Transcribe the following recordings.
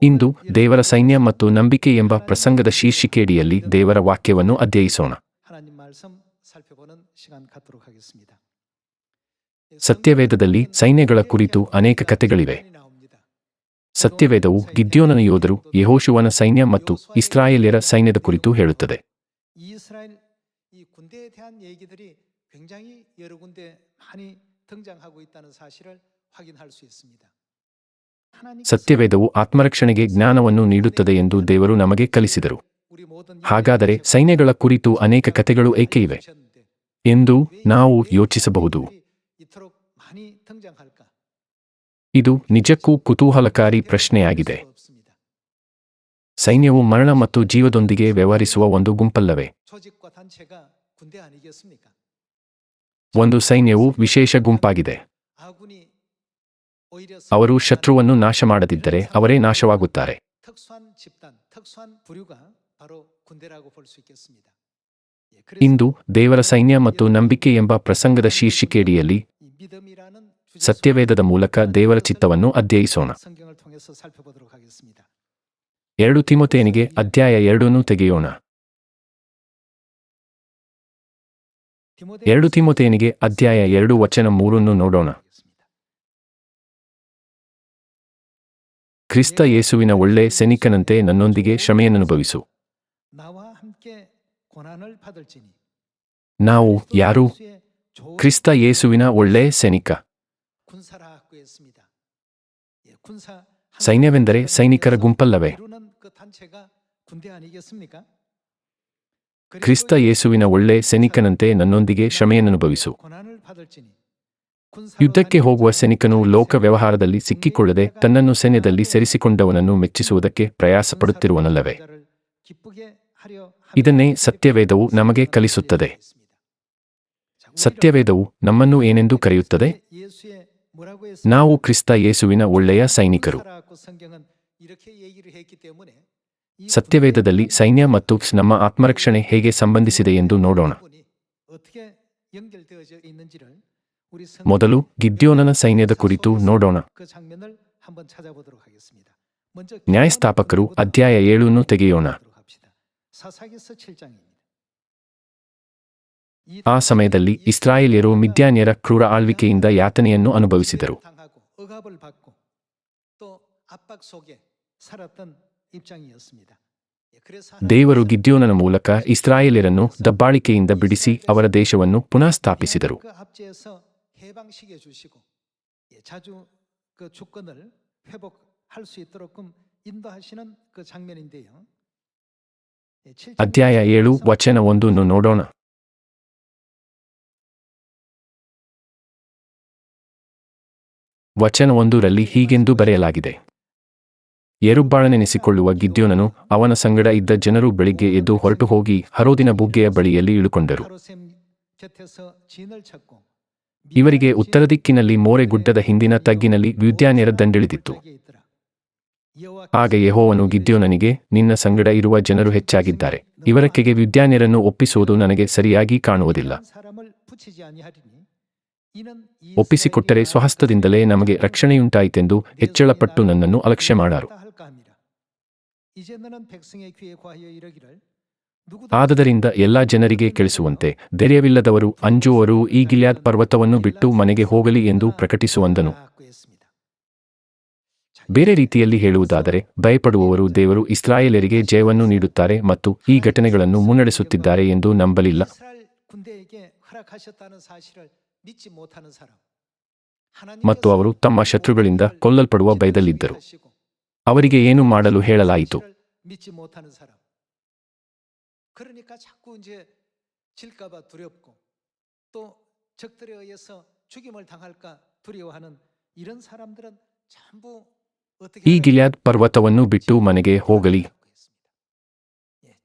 ಇಂದು ದೇವರ ಸೈನ್ಯ ಮತ್ತು ನಂಬಿಕೆ ಎಂಬ ಪ್ರಸಂಗದ ಶೀರ್ಷಿಕೆಯಡಿಯಲ್ಲಿ ದೇವರ ವಾಕ್ಯವನ್ನು ಅಧ್ಯಯಿಸೋಣ. ಸತ್ಯವೇದದಲ್ಲಿ ಸೈನ್ಯಗಳ ಕುರಿತು ಅನೇಕ ಕಥೆಗಳಿವೆ. ಸತ್ಯವೇದವು ಗಿದ್ಯೋನನ ಯೋಧರು, ಯೆಹೋಶುವನ ಸೈನ್ಯ ಮತ್ತು ಇಸ್ರಾಯೇಲ್ಯರ ಸೈನ್ಯದ ಕುರಿತು ಹೇಳುತ್ತದೆ. ಸತ್ಯವೇದವು ಆತ್ಮರಕ್ಷಣೆಗೆ ಜ್ಞಾನವನ್ನು ನೀಡುತ್ತದೆ ಎಂದು ದೇವರು ನಮಗೆ ಕಲಿಸಿದರು. ಹಾಗಾದರೆ ಸೈನ್ಯಗಳ ಕುರಿತು ಅನೇಕ ಕಥೆಗಳು ಏಕೆ ಇವೆ ಎಂದು ನಾವು ಯೋಚಿಸಬಹುದು. ಇದು ನಿಜಕ್ಕೂ ಕುತೂಹಲಕಾರಿ ಪ್ರಶ್ನೆಯಾಗಿದೆ. ಸೈನ್ಯವು ಮರಣ ಮತ್ತು ಜೀವದೊಂದಿಗೆ ವ್ಯವಹರಿಸುವ ಒಂದು ಗುಂಪಲ್ಲವೇ? ಒಂದು ಸೈನ್ಯವು ವಿಶೇಷ ಗುಂಪಾಗಿದೆ. ಅವರು ಶತ್ರುವನ್ನು ನಾಶ ಮಾಡದಿದ್ದರೆ ಅವರೇ ನಾಶವಾಗುತ್ತಾರೆ. ಇಂದು ದೇವರ ಸೈನ್ಯ ಮತ್ತು ನಂಬಿಕೆ ಎಂಬ ಪ್ರಸಂಗದ ಶೀರ್ಷಿಕೆಯಡಿಯಲ್ಲಿ ಸತ್ಯವೇದದ ಮೂಲಕ ದೇವರ ಚಿತ್ತವನ್ನು ಅಧ್ಯಯಿಸೋಣ. 2 ತಿಮೊಥೆಯನಿಗೆ ಅಧ್ಯಾಯ 2 ತೆಗೆಯೋಣ. 2 ತಿಮೊಥೆಯನಿಗೆ ಅಧ್ಯಾಯ 2 ವಚನ 3 ನೋಡೋಣ. ಕ್ರಿಸ್ತ ಯೇಸುವಿನ ಒಳ್ಳೆ ಸೈನಿಕನಂತೆ ನನ್ನೊಂದಿಗೆ ಶ್ರಮೆಯನ್ನನುಭವಿಸು. ನಾವು ಯಾರು? ಕ್ರಿಸ್ತ ಯೇಸುವಿನ ಒಳ್ಳೆ ಸೈನಿಕ. ಸೈನ್ಯವೆಂದರೆ ಸೈನಿಕರ ಗುಂಪಲ್ಲವೇ? ಕ್ರಿಸ್ತ ಯೇಸುವಿನ ಒಳ್ಳೆ ಸೈನಿಕನಂತೆ ನನ್ನೊಂದಿಗೆ ಶ್ರಮೆಯನ್ನನುಭವಿಸು. ಯುದ್ಧಕ್ಕೆ ಹೋಗುವ ಸೈನಿಕನು ಲೋಕ ವ್ಯವಹಾರದಲ್ಲಿ ಸಿಕ್ಕಿಕೊಳ್ಳದೆ ತನ್ನನ್ನು ಸೈನ್ಯದಲ್ಲಿ ಸೇರಿಸಿಕೊಂಡವನನ್ನು ಮೆಚ್ಚಿಸುವುದಕ್ಕೆ ಪ್ರಯಾಸ ಪಡುತ್ತಿರುವನಲ್ಲವೇ? ಇದನ್ನೇ ಸತ್ಯವೇದವು ನಮಗೆ ಕಲಿಸುತ್ತದೆ. ಸತ್ಯವೇದವು ನಮ್ಮನ್ನು ಏನೆಂದು ಕರೆಯುತ್ತದೆ? ನಾವು ಕ್ರಿಸ್ತ ಯೇಸುವಿನ ಒಳ್ಳೆಯ ಸೈನಿಕರು. ಸತ್ಯವೇದದಲ್ಲಿ ಸೈನ್ಯ ಮತ್ತು ನಮ್ಮ ಆತ್ಮರಕ್ಷಣೆ ಹೇಗೆ ಸಂಬಂಧಿಸಿದೆ ಎಂದು ನೋಡೋಣ. ಮೊದಲು ಗಿದ್ಯೋನನ ಸೈನ್ಯದ ಕುರಿತು ನೋಡೋಣ. ನ್ಯಾಯಸ್ಥಾಪಕರು ಅಧ್ಯಾಯ 7 ತೆಗೆಯೋಣ. ಆ ಸಮಯದಲ್ಲಿ ಇಸ್ರಾಯೇಲ್ಯರು ಮಿದ್ಯಾನ್ಯರ ಕ್ರೂರ ಆಳ್ವಿಕೆಯಿಂದ ಯಾತನೆಯನ್ನು ಅನುಭವಿಸಿದರು. ದೇವರು ಗಿದ್ಯೋನನ ಮೂಲಕ ಇಸ್ರಾಯೇಲ್ಯರನ್ನು ದಬ್ಬಾಳಿಕೆಯಿಂದ ಬಿಡಿಸಿ ಅವರ ದೇಶವನ್ನು ಪುನಃ ಸ್ಥಾಪಿಸಿದರು. ಅಧ್ಯಾಯ 7 ವಚನ 1 ನೋಡೋಣ. ವಚನ 1ರಲ್ಲಿ ಹೀಗೆಂದು ಬರೆಯಲಾಗಿದೆ: ಯೆರುಬ್ಬಾಳನೆನಿಸಿಕೊಳ್ಳುವ ಗಿದ್ಯೋನನು ಅವನ ಸಂಗಡ ಇದ್ದ ಜನರು ಬೆಳಿಗ್ಗೆ ಎದ್ದು ಹೊರಟು ಹೋಗಿ ಹರೋದಿನ ಬುಗ್ಗೆಯ ಬಳಿಯಲ್ಲಿ ಇಳುಕೊಂಡರು. ಇವರಿಗೆ ಉತ್ತರ ದಿಕ್ಕಿನಲ್ಲಿ ಮೋರೆ ಗುಡ್ಡದ ಹಿಂದಿನ ತಗ್ಗಿನಲ್ಲಿ ಮಿದ್ಯಾನ್ಯರ ದಂಡಿಳಿದಿತ್ತು. ಆಗ ಯೆಹೋವನು ಗಿದ್ಯೋನನಿಗೆ, ನಿನ್ನ ಸಂಗಡ ಇರುವ ಜನರು ಹೆಚ್ಚಾಗಿದ್ದಾರೆ, ಇವರಕ್ಕೆಗೆ ಮಿದ್ಯಾನ್ಯರನ್ನು ಒಪ್ಪಿಸುವುದು ನನಗೆ ಸರಿಯಾಗಿ ಕಾಣುವುದಿಲ್ಲ. ಒಪ್ಪಿಸಿಕೊಟ್ಟರೆ ಸ್ವಹಸ್ತದಿಂದಲೇ ನಮಗೆ ರಕ್ಷಣೆಯುಂಟಾಯಿತೆಂದು ಹೆಚ್ಚಳಪಟ್ಟು ನನ್ನನ್ನು ಅಲಕ್ಷ್ಯ ಮಾಡಾರು. ಆದದರಿಂದ ಎಲ್ಲಾ ಜನರಿಗೆ ಕೇಳಿಸುವಂತೆ ಧೈರ್ಯವಿಲ್ಲದವರು ಅಂಜುವವರು ಈ ಗಿಲ್ಯಾದ್ ಪರ್ವತವನ್ನು ಬಿಟ್ಟು ಮನೆಗೆ ಹೋಗಲಿ ಎಂದು ಪ್ರಕಟಿಸುವಂದನು. ಬೇರೆ ರೀತಿಯಲ್ಲಿ ಹೇಳುವುದಾದರೆ, ಭಯಪಡುವವರು ದೇವರು ಇಸ್ರಾಯೇಲ್ಯರಿಗೆ ಜಯವನ್ನು ನೀಡುತ್ತಾರೆ ಮತ್ತು ಈ ಘಟನೆಗಳನ್ನು ಮುನ್ನಡೆಸುತ್ತಿದ್ದಾರೆ ಎಂದು ನಂಬಲಿಲ್ಲ. ಮತ್ತು ಅವರು ತಮ್ಮ ಶತ್ರುಗಳಿಂದ ಕೊಲ್ಲಲ್ಪಡುವ ಭಯದಲ್ಲಿದ್ದರು. ಅವರಿಗೆ ಏನು ಮಾಡಲು ಹೇಳಲಾಯಿತು? ಈ ಗಿಲ್ಯಾದ್ ಪರ್ವತವನ್ನು ಬಿಟ್ಟು ಮನೆಗೆ ಹೋಗಲಿ.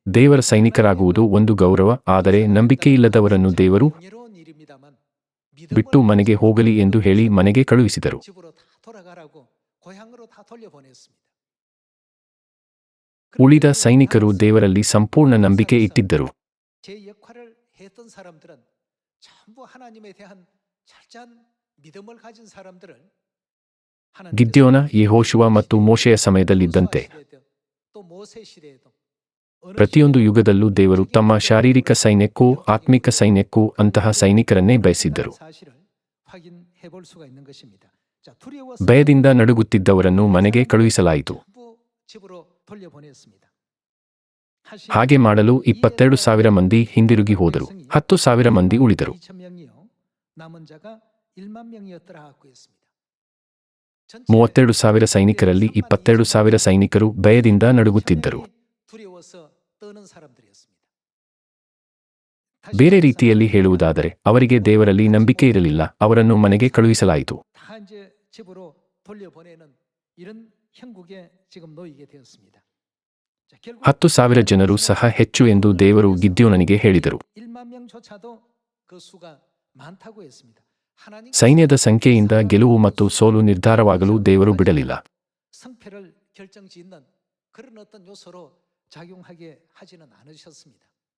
ದೇವರ ಸೈನಿಕರಾಗುವುದು ಒಂದು ಗೌರವ, ಆದರೆ ನಂಬಿಕೆಯಿಲ್ಲದವರನ್ನು ದೇವರು ಬಿಟ್ಟು ಮನೆಗೆ ಹೋಗಲಿ ಎಂದು ಹೇಳಿ ಮನೆಗೆ ಕಳುಹಿಸಿದರು. ಉಳಿದ ಸೈನಿಕರು ದೇವರಲ್ಲಿ ಸಂಪೂರ್ಣ ನಂಬಿಕೆ ಇಟ್ಟಿದ್ದರು. ಗಿದ್ಯೋನ, ಯೆಹೋಶುವ ಮತ್ತು ಮೋಶೆಯ ಸಮಯದಲ್ಲಿದ್ದಂತೆ ಪ್ರತಿಯೊಂದು ಯುಗದಲ್ಲೂ ದೇವರು ತಮ್ಮ ಶಾರೀರಿಕ ಸೈನ್ಯಕ್ಕೂ ಆತ್ಮಿಕ ಸೈನ್ಯಕ್ಕೂ ಅಂತಹ ಸೈನಿಕರನ್ನೇ ಬಯಸಿದ್ದರು. ಭಯದಿಂದ ನಡುಗುತ್ತಿದ್ದವರನ್ನು ಮನೆಗೆ ಕಳುಹಿಸಲಾಯಿತು. ಹಾಗೆ ಮಾಡಲು 22,000 ಮಂದಿ ಹಿಂದಿರುಗಿ ಹೋದರು. 10,000 ಮಂದಿ ಉಳಿದರು. 32,000 ಸೈನಿಕರಲ್ಲಿ 22,000 ಸೈನಿಕರು ಭಯದಿಂದ ನಡುಗುತ್ತಿದ್ದರು. ಬೇರೆ ರೀತಿಯಲ್ಲಿ ಹೇಳುವುದಾದರೆ ಅವರಿಗೆ ದೇವರಲ್ಲಿ ನಂಬಿಕೆ ಇರಲಿಲ್ಲ. ಅವರನ್ನು ಮನೆಗೆ ಕಳುಹಿಸಲಾಯಿತು. 10,000 ಜನರು ಸಹ ಹೆಚ್ಚು ಎಂದು ದೇವರು ಗಿದ್ಯೋನನಿಗೆ ಹೇಳಿದರು. ಸೈನ್ಯದ ಸಂಖ್ಯೆಯಿಂದ ಗೆಲುವು ಮತ್ತು ಸೋಲು ನಿರ್ಧಾರವಾಗಲು ದೇವರು ಬಿಡಲಿಲ್ಲ.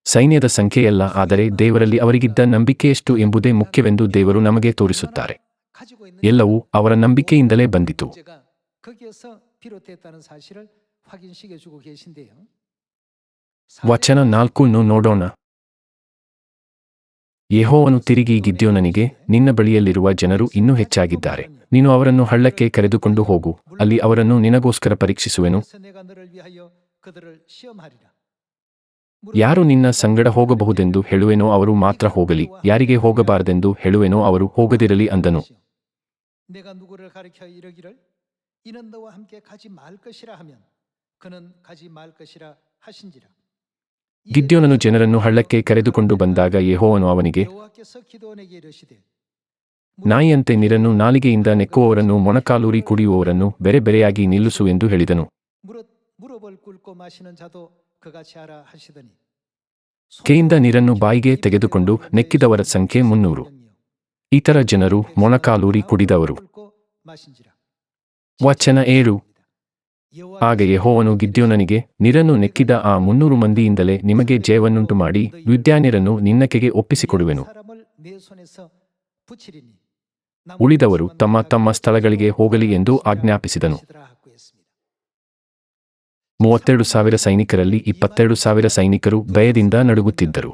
ಸೈನ್ಯದ ಸಂಖ್ಯೆಯಲ್ಲ, ಆದರೆ ದೇವರಲ್ಲಿ ಅವರಿಗಿದ್ದ ನಂಬಿಕೆಯೆಷ್ಟು ಎಂಬುದೇ ಮುಖ್ಯವೆಂದು ದೇವರು ನಮಗೆ ತೋರಿಸುತ್ತಾರೆ. ಎಲ್ಲವೂ ಅವರ ನಂಬಿಕೆಯಿಂದಲೇ ಬಂದಿತು. ವಚನ 4 ನೋಡೋಣ. ಯೆಹೋವನು ತಿರುಗಿ ಗಿದ್ಯೋನನಿಗೆ, ನಿನ್ನ ಬಳಿಯಲ್ಲಿರುವ ಜನರು ಇನ್ನೂ ಹೆಚ್ಚಾಗಿದ್ದಾರೆ. ನೀನು ಅವರನ್ನು ಹಳ್ಳಕ್ಕೆ ಕರೆದುಕೊಂಡು ಹೋಗು, ಅಲ್ಲಿ ಅವರನ್ನು ನಿನಗೋಸ್ಕರ ಪರೀಕ್ಷಿಸುವೆನು. ಯಾರು ನಿನ್ನ ಸಂಗಡ ಹೋಗಬಹುದೆಂದು ಹೇಳುವೆನೋ ಅವರು ಮಾತ್ರ ಹೋಗಲಿ, ಯಾರಿಗೆ ಹೋಗಬಾರದೆಂದು ಹೇಳುವೆನೋ ಅವರು ಹೋಗದಿರಲಿ ಅಂದನು. ಗಿದ್ಯೋನನು ಜನರನ್ನು ಹಳ್ಳಕ್ಕೆ ಕರೆದುಕೊಂಡು ಬಂದಾಗ ಯೆಹೋವನು ಅವನಿಗೆ, ನಾಯಿಯಂತೆ ನೀರನ್ನು ನಾಲಿಗೆಯಿಂದ ನೆಕ್ಕುವವರನ್ನು ಮೊಣಕಾಲೂರಿ ಕುಡಿಯುವವರನ್ನು ಬೇರೆ ಬೇರೆಯಾಗಿ ನಿಲ್ಲಿಸು ಎಂದು ಹೇಳಿದನು. ಕೆಯಿಂದ ನೀರನ್ನು ಬಾಯಿಗೆ ತೆಗೆದುಕೊಂಡು ನೆಕ್ಕಿದವರ ಸಂಖ್ಯೆ 300. ಇತರ ಜನರು ಮೊಣಕಾಲೂರಿ ಕುಡಿದವರು. ವಚನ 7. ಆಗ ಯೆಹೋವನು ಗಿದ್ಯೋನನಿಗೆ, ನೀರನ್ನು ನೆಕ್ಕಿದ ಆ 300 ಮಂದಿಯಿಂದಲೇ ನಿಮಗೆ ಜಯವನ್ನುಂಟು ಮಾಡಿ ಮಿದ್ಯಾನ್ಯರನ್ನು ನಿನ್ನಕೆಗೆ ಒಪ್ಪಿಸಿಕೊಡುವೆನು. ಉಳಿದವರು ತಮ್ಮ ತಮ್ಮ ಸ್ಥಳಗಳಿಗೆ ಹೋಗಲಿ ಎಂದು ಆಜ್ಞಾಪಿಸಿದನು. 32,000 ಸೈನಿಕರಲ್ಲಿ 22,000 ಸೈನಿಕರು ಭಯದಿಂದ ನಡುಗುತ್ತಿದ್ದರು.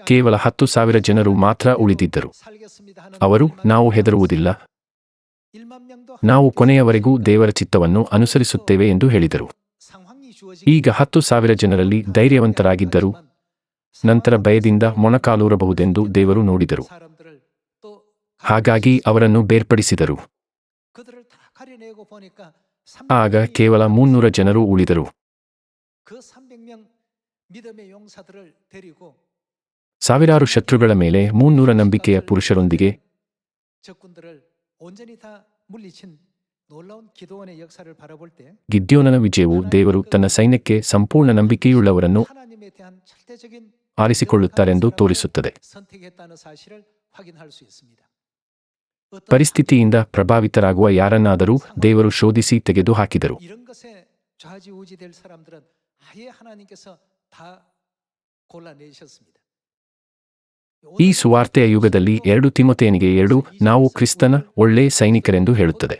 ಕೇವಲ 10,000 ಜನರು ಮಾತ್ರ ಉಳಿದಿದ್ದರು. ಅವರು, ನಾವು ಹೆದರುವುದಿಲ್ಲ, ನಾವು ಕೊನೆಯವರೆಗೂ ದೇವರ ಚಿತ್ತವನ್ನು ಅನುಸರಿಸುತ್ತೇವೆ ಎಂದು ಹೇಳಿದರು. ಈಗ 10,000 ಜನರಲ್ಲಿ ಧೈರ್ಯವಂತರಾಗಿದ್ದರು. ನಂತರ ಭಯದಿಂದ ಮೊಣಕಾಲೂರಬಹುದೆಂದು ದೇವರು ನೋಡಿದರು. ಹಾಗಾಗಿ ಅವರನ್ನು ಬೇರ್ಪಡಿಸಿದರು. ಆಗ ಕೇವಲ 300 ಜನರು ಉಳಿದರು. ಸಾವಿರಾರು ಶತ್ರುಗಳ ಮೇಲೆ 300 ನಂಬಿಕೆಯ ಪುರುಷರೊಂದಿಗೆ ಗಿದ್ಯೋನನ ವಿಜಯವು ದೇವರು ತನ್ನ ಸೈನ್ಯಕ್ಕೆ ಸಂಪೂರ್ಣ ನಂಬಿಕೆಯುಳ್ಳವರನ್ನು ಆರಿಸಿಕೊಳ್ಳುತ್ತಾರೆಂದು ತೋರಿಸುತ್ತದೆ. ಪರಿಸ್ಥಿತಿಯಿಂದ ಪ್ರಭಾವಿತರಾಗುವ ಯಾರನ್ನಾದರೂ ದೇವರು ಶೋಧಿಸಿ ತೆಗೆದು ಹಾಕಿದರು. ಈ ಸುವಾರ್ತೆಯ ಯುಗದಲ್ಲಿ 2 ತಿಮೊಥೆಯನಿಗೆ 2 ನಾವು ಕ್ರಿಸ್ತನ ಒಳ್ಳೆ ಸೈನಿಕರೆಂದು ಹೇಳುತ್ತದೆ.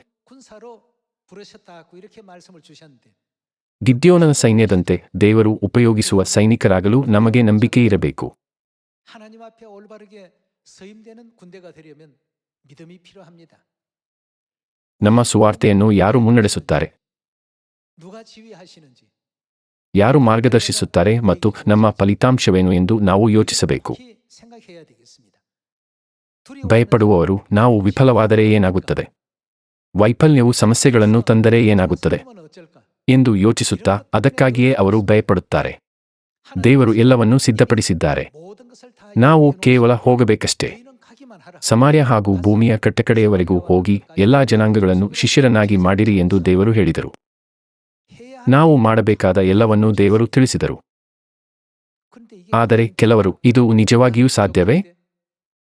ಗಿದ್ಯೋನನ ಸೈನ್ಯದಂತೆ ದೇವರು ಉಪಯೋಗಿಸುವ ಸೈನಿಕರಾಗಲು ನಮಗೆ ನಂಬಿಕೆ ಇರಬೇಕು. ನಮ್ಮ ಸುವಾರ್ತೆಯನ್ನು ಯಾರು ಮುನ್ನಡೆಸುತ್ತಾರೆ, ಯಾರು ಮಾರ್ಗದರ್ಶಿಸುತ್ತಾರೆ ಮತ್ತು ನಮ್ಮ ಫಲಿತಾಂಶವೇನು ಎಂದು ನಾವು ಯೋಚಿಸಬೇಕು. ಭಯಪಡುವವರು, ನಾವು ವಿಫಲವಾದರೆ ಏನಾಗುತ್ತದೆ, ವೈಫಲ್ಯವು ಸಮಸ್ಯೆಗಳನ್ನು ತಂದರೆ ಏನಾಗುತ್ತದೆ ಎಂದು ಯೋಚಿಸುತ್ತಾ ಅದಕ್ಕಾಗಿಯೇ ಅವರು ಭಯಪಡುತ್ತಾರೆ. ದೇವರು ಎಲ್ಲವನ್ನೂ ಸಿದ್ಧಪಡಿಸಿದ್ದಾರೆ. ನಾವು ಕೇವಲ ಹೋಗಬೇಕಷ್ಟೇ. ಸಮಾರ್ಯ ಹಾಗೂ ಭೂಮಿಯ ಕಟ್ಟಕಡೆಯವರೆಗೂ ಹೋಗಿ ಎಲ್ಲಾ ಜನಾಂಗಗಳನ್ನು ಶಿಷ್ಯರನ್ನಾಗಿ ಮಾಡಿರಿ ಎಂದು ದೇವರು ಹೇಳಿದರು. ನಾವು ಮಾಡಬೇಕಾದ ಎಲ್ಲವನ್ನೂ ದೇವರು ತಿಳಿಸಿದರು. ಆದರೆ ಕೆಲವರು, ಇದು ನಿಜವಾಗಿಯೂ ಸಾಧ್ಯವೇ?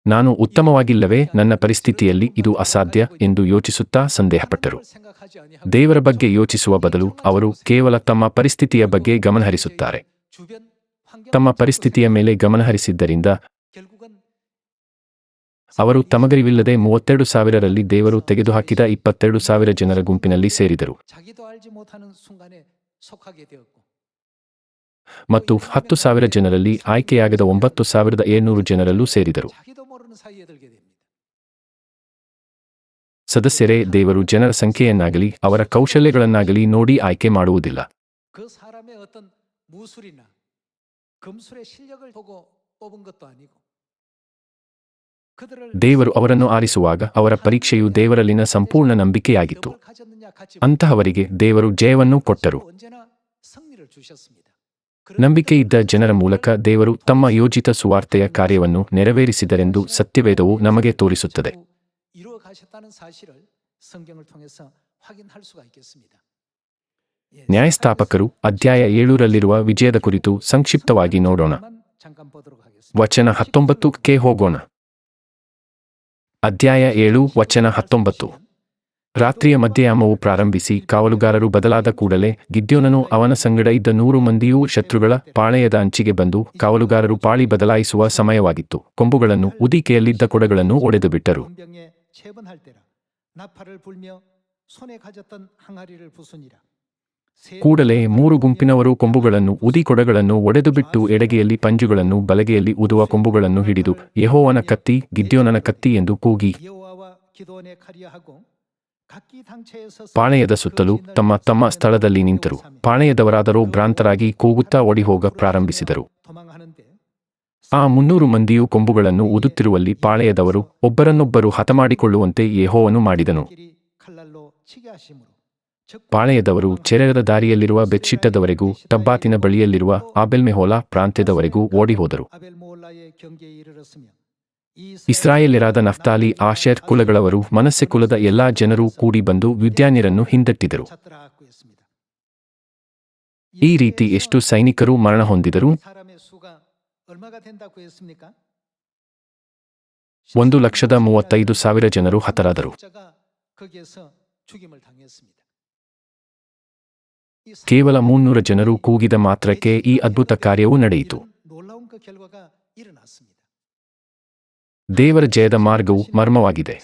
ನಾನು ಉತ್ತಮವಾಗಿಲ್ಲವೇ? ನನ್ನ ಪರಿಸ್ಥಿತಿಯಲ್ಲಿ ಇದು ಅಸಾಧ್ಯ ಎಂದು ಯೋಚಿಸುತ್ತಾ ಸಂದೇಹಪಟ್ಟರು. ದೇವರ ಬಗ್ಗೆ ಯೋಚಿಸುವ ಬದಲು ಅವರು ಕೇವಲ ತಮ್ಮ ಪರಿಸ್ಥಿತಿಯ ಬಗ್ಗೆ ಗಮನಹರಿಸುತ್ತಾರೆ. ತಮ್ಮ ಪರಿಸ್ಥಿತಿಯ ಮೇಲೆ ಗಮನಹರಿಸಿದ್ದರಿಂದ ಅವರು ತಮಗರಿವಿಲ್ಲದೆ 32,000ರಲ್ಲಿ ದೇವರು ತೆಗೆದುಹಾಕಿದ 22,000 ಜನರ ಗುಂಪಿನಲ್ಲಿ ಸೇರಿದರು. ಮತ್ತು 10,000 ಜನರಲ್ಲಿ ಆಯ್ಕೆಯಾಗದ 9,700 ಜನರಲ್ಲೂ ಸೇರಿದರು. ಸದಸ್ಯರೇ, ದೇವರು ಜನರ ಸಂಖ್ಯೆಯನ್ನಾಗಲಿ ಅವರ ಕೌಶಲ್ಯಗಳನ್ನಾಗಲಿ ನೋಡಿ ಆಯ್ಕೆ ಮಾಡುವುದಿಲ್ಲ. ದೇವರು ಅವರನ್ನು ಆರಿಸುವಾಗ ಅವರ ಪರೀಕ್ಷೆಯು ದೇವರಲ್ಲಿನ ಸಂಪೂರ್ಣ ನಂಬಿಕೆಯಾಗಿತ್ತು. ಅಂತಹವರಿಗೆ ದೇವರು ಜಯವನ್ನು ಕೊಟ್ಟರು. ನಂಬಿಕೆಯಿದ್ದ ಜನರ ಮೂಲಕ ದೇವರು ತಮ್ಮ ಯೋಜಿತ ಸುವಾರ್ತೆಯ ಕಾರ್ಯವನ್ನು ನೆರವೇರಿಸಿದರೆಂದು ಸತ್ಯವೇದವು ನಮಗೆ ತೋರಿಸುತ್ತದೆ. ನ್ಯಾಯಸ್ಥಾಪಕರು ಅಧ್ಯಾಯ 7ರಲ್ಲಿರುವ ವಿಜಯದ ಕುರಿತು ಸಂಕ್ಷಿಪ್ತವಾಗಿ ನೋಡೋಣ. ವಚನ 19ಕ್ಕೆ ಹೋಗೋಣ. ಅಧ್ಯಾಯ 7 ವಚನ 19. ರಾತ್ರಿಯ ಮಧ್ಯಯಾಮವು ಪ್ರಾರಂಭಿಸಿ ಕಾವಲುಗಾರರು ಬದಲಾದ ಕೂಡಲೇ ಗಿದ್ಯೋನನು ಅವನ ಸಂಗಡ ಇದ್ದ 100 ಮಂದಿಯೂ ಶತ್ರುಗಳ ಪಾಳೆಯದ ಅಂಚಿಗೆ ಬಂದು ಕಾವಲುಗಾರರು ಪಾಳಿ ಬದಲಾಯಿಸುವ ಸಮಯವಾಗಿತ್ತು. ಕೊಂಬುಗಳನ್ನು ಉದಿಕೆಯಲ್ಲಿದ್ದ ಕೊಡಗಳನ್ನು ಒಡೆದುಬಿಟ್ಟರು. ಕೂಡಲೇ 3 ಗುಂಪಿನವರು ಕೊಂಬುಗಳನ್ನು ಊದಿ ಕೊಡಗಳನ್ನು ಒಡೆದುಬಿಟ್ಟು ಎಡಗೆಯಲ್ಲಿ ಪಂಜುಗಳನ್ನು ಬಲಗೆಯಲ್ಲಿ ಊದುವ ಕೊಂಬುಗಳನ್ನು ಹಿಡಿದು ಯೆಹೋವನ ಕತ್ತಿ, ಗಿದ್ಯೋನನ ಕತ್ತಿ ಎಂದು ಕೂಗಿ ಪಾಳೆಯದ ಸುತ್ತಲೂ ತಮ್ಮ ತಮ್ಮ ಸ್ಥಳದಲ್ಲಿ ನಿಂತರು. ಪಾಳೆಯದವರಾದರೋ ಭ್ರಾಂತರಾಗಿ ಕೂಗುತ್ತಾ ಓಡಿಹೋಗ ಪ್ರಾರಂಭಿಸಿದರು. ಆ 300 ಮಂದಿಯೂ ಕೊಂಬುಗಳನ್ನು ಊದುತ್ತಿರುವಲ್ಲಿ ಪಾಳೆಯದವರು ಒಬ್ಬರನ್ನೊಬ್ಬರು ಹತಮಾಡಿಕೊಳ್ಳುವಂತೆ ಯೆಹೋವನು ಮಾಡಿದನು. ಪಾಳೆಯದವರು ಚೆರೆರದ ದಾರಿಯಲ್ಲಿರುವ ಬೆತ್ಷಿಟ್ಟದವರೆಗೂ ಟಬ್ಬಾತಿನ ಬಳಿಯಲ್ಲಿರುವ ಆಬೆಲ್ಮೆಹೋಲ ಪ್ರಾಂತ್ಯದವರೆಗೂ ಓಡಿಹೋದರು. ಇಸ್ರಾಯೇಲ್ಯರಾದ ನಫ್ತಾಲಿ, ಆಶೇರ್ ಕುಲಗಳವರು, ಮನಸ್ಸೆ ಕುಲದ ಎಲ್ಲಾ ಜನರೂ ಕೂಡಿ ಬಂದು ಮಿದ್ಯಾನ್ಯರನ್ನು ಹಿಂದಟ್ಟಿದರು. ಈ ರೀತಿ ಎಷ್ಟು ಸೈನಿಕರು ಮರಣ ಹೊಂದಿದರು? 1,35,000 ಜನರು ಹತರಾದರು. ಕೇವಲ 300 ಜನರು ಕೂಗಿದ ಮಾತ್ರಕ್ಕೆ ಈ ಅದ್ಭುತ ಕಾರ್ಯವು ನಡೆಯಿತು. ದೇವರ ಜಯದ ಮಾರ್ಗವು ಮರ್ಮವಾಗಿದೆ.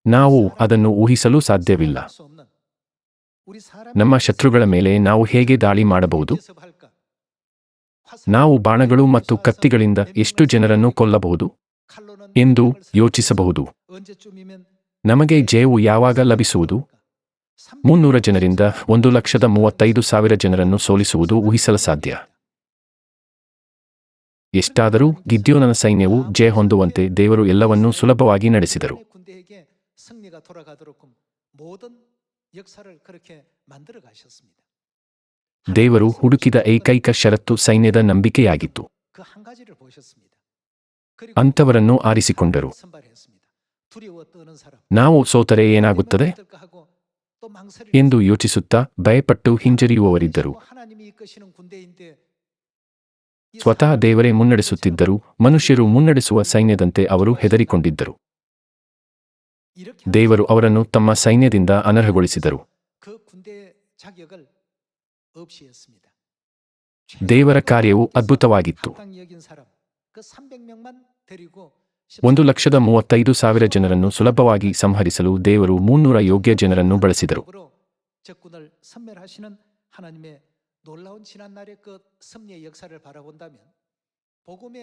ನಾವು ಅದನ್ನು ಊಹಿಸಲು ಸಾಧ್ಯವಿಲ್ಲ. ನಮ್ಮ ಶತ್ರುಗಳ ಮೇಲೆ ನಾವು ಹೇಗೆ ದಾಳಿ ಮಾಡಬಹುದು? ನಾವು ಬಾಣಗಳು ಮತ್ತು ಕತ್ತಿಗಳಿಂದ ಎಷ್ಟು ಜನರನ್ನು ಕೊಲ್ಲಬಹುದು ಎಂದು ಯೋಚಿಸಬಹುದು. ನಮಗೆ ಜಯವು ಯಾವಾಗ ಲಭಿಸುವುದು? 300 ಜನರಿಂದ 1,35,000 ಜನರನ್ನು ಸೋಲಿಸುವುದು ಊಹಿಸಲು ಸಾಧ್ಯ. ಎಷ್ಟಾದರೂ ಗಿದ್ಯೋನನ ಸೈನ್ಯವು ಜಯ ಹೊಂದುವಂತೆ ದೇವರು ಎಲ್ಲವನ್ನೂ ಸುಲಭವಾಗಿ ನಡೆಸಿದರು. ದೇವರು ಹುಡುಕಿದ ಏಕೈಕ ಷರತ್ತು ಸೈನ್ಯದ ನಂಬಿಕೆಯಾಗಿತ್ತು. ಅಂಥವರನ್ನು ಆರಿಸಿಕೊಂಡರು. ನಾವು ಸೋತರೆ ಏನಾಗುತ್ತದೆ ಎಂದು ಯೋಚಿಸುತ್ತಾ ಭಯಪಟ್ಟು ಹಿಂಜರಿಯುವವರಿದ್ದರು. ಸ್ವತಃ ದೇವರೇ ಮುನ್ನಡೆಸುತ್ತಿದ್ದರು. ಮನುಷ್ಯರು ಮುನ್ನಡೆಸುವ ಸೈನ್ಯದಂತೆ ಅವರು ಹೆದರಿಕೊಂಡಿದ್ದರು. ದೇವರು ಅವರನ್ನು ತಮ್ಮ ಸೈನ್ಯದಿಂದ ಅನರ್ಹಗೊಳಿಸಿದರು. ದೇವರ ಕಾರ್ಯವು ಅದ್ಭುತವಾಗಿತ್ತು. 1,35,000 ಜನರನ್ನು ಸುಲಭವಾಗಿ ಸಂಹರಿಸಲು ದೇವರು 300 ಯೋಗ್ಯ ಜನರನ್ನು ಬಳಸಿದರು.